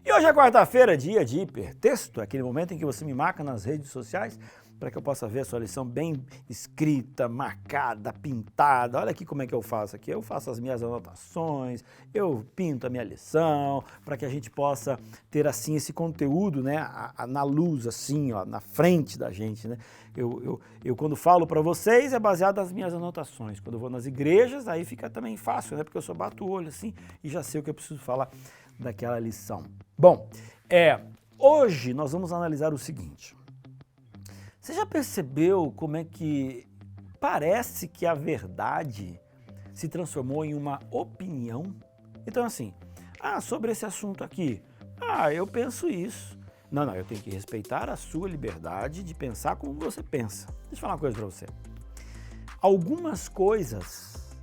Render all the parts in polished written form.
E hoje é quarta-feira, dia de hipertexto, aquele momento em que você me marca nas redes sociais para que eu possa ver a sua lição bem escrita, marcada, pintada. Olha aqui como é que eu faço aqui. Eu faço as minhas anotações, eu pinto a minha lição, para que a gente possa ter assim esse conteúdo, né, na luz, assim, ó, na frente da gente, né? Eu quando falo para vocês é baseado nas minhas anotações. Quando eu vou nas igrejas, aí fica também fácil, né? Porque eu só bato o olho assim e já sei o que eu preciso falar daquela lição. Bom, hoje nós vamos analisar o seguinte. Você já percebeu como é que parece que a verdade se transformou em uma opinião? Então assim, sobre esse assunto aqui, eu penso isso. Não, eu tenho que respeitar a sua liberdade de pensar como você pensa. Deixa eu falar uma coisa para você. Algumas coisas,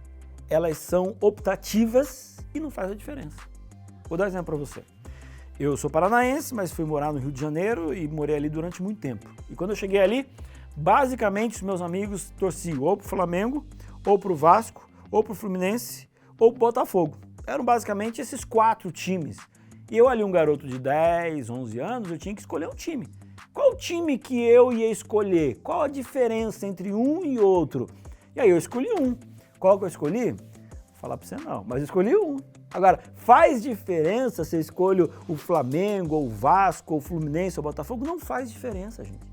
elas são optativas e não faz a diferença. Vou dar um exemplo para você. Eu sou paranaense, mas fui morar no Rio de Janeiro e morei ali durante muito tempo. E quando eu cheguei ali, basicamente os meus amigos torciam ou pro Flamengo, ou pro Vasco, ou pro Fluminense, ou pro Botafogo. Eram basicamente esses 4 times. E eu ali, um garoto de 10, 11 anos, eu tinha que escolher um time. Qual time que eu ia escolher? Qual a diferença entre um e outro? E aí eu escolhi um. Qual que eu escolhi? Vou falar pra você não, mas eu escolhi um. Agora, faz diferença se eu escolho o Flamengo, ou o Vasco, ou o Fluminense, ou o Botafogo? Não faz diferença, gente.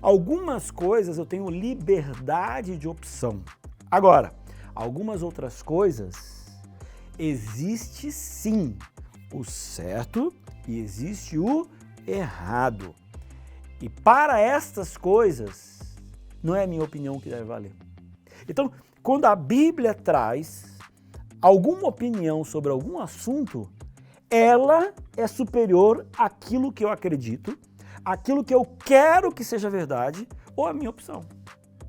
Algumas coisas eu tenho liberdade de opção. Agora, algumas outras coisas, existe sim o certo e existe o errado. E para estas coisas, não é a minha opinião que deve valer. Então, quando a Bíblia traz alguma opinião sobre algum assunto, ela é superior àquilo que eu acredito, àquilo que eu quero que seja verdade ou a minha opção.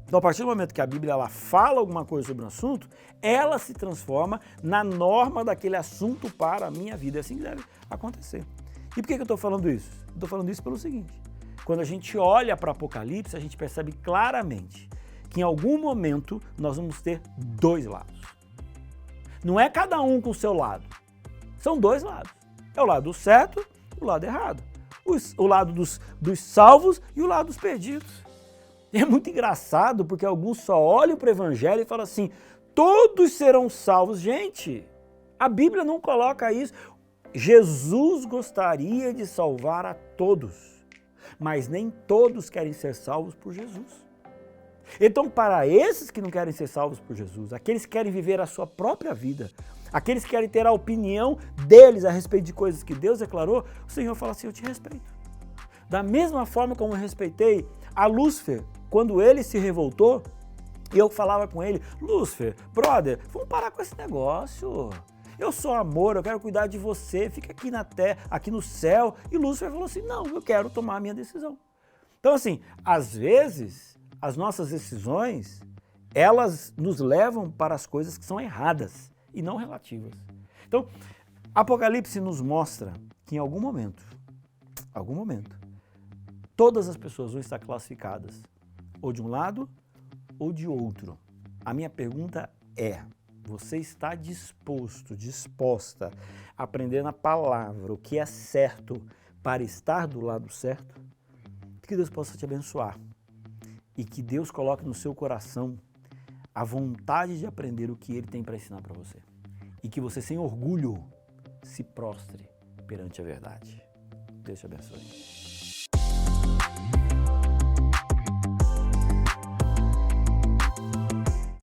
Então, a partir do momento que a Bíblia ela fala alguma coisa sobre um assunto, ela se transforma na norma daquele assunto para a minha vida. É assim que deve acontecer. E por que eu estou falando isso? Eu estou falando isso pelo seguinte. Quando a gente olha para Apocalipse, a gente percebe claramente que em algum momento nós vamos ter 2 lados. Não é cada um com o seu lado. São 2 lados. É o lado certo e o lado errado. O lado dos salvos e o lado dos perdidos. E é muito engraçado porque alguns só olham para o evangelho e falam assim, todos serão salvos. Gente, a Bíblia não coloca isso. Jesus gostaria de salvar a todos, mas nem todos querem ser salvos por Jesus. Então, para esses que não querem ser salvos por Jesus, aqueles que querem viver a sua própria vida, aqueles que querem ter a opinião deles a respeito de coisas que Deus declarou, o Senhor fala assim, eu te respeito. Da mesma forma como eu respeitei a Lúcifer, quando ele se revoltou, e eu falava com ele, Lúcifer, brother, vamos parar com esse negócio. Eu sou amor, eu quero cuidar de você, fica aqui na terra, aqui no céu. E Lúcifer falou assim, não, eu quero tomar a minha decisão. Então assim, às vezes, as nossas decisões, elas nos levam para as coisas que são erradas e não relativas. Então, Apocalipse nos mostra que em algum momento, todas as pessoas vão estar classificadas ou de um lado ou de outro. A minha pergunta é, você está disposta a aprender na palavra o que é certo para estar do lado certo? Que Deus possa te abençoar e que Deus coloque no seu coração a vontade de aprender o que Ele tem para ensinar para você. E que você, sem orgulho, se prostre perante a verdade. Deus te abençoe.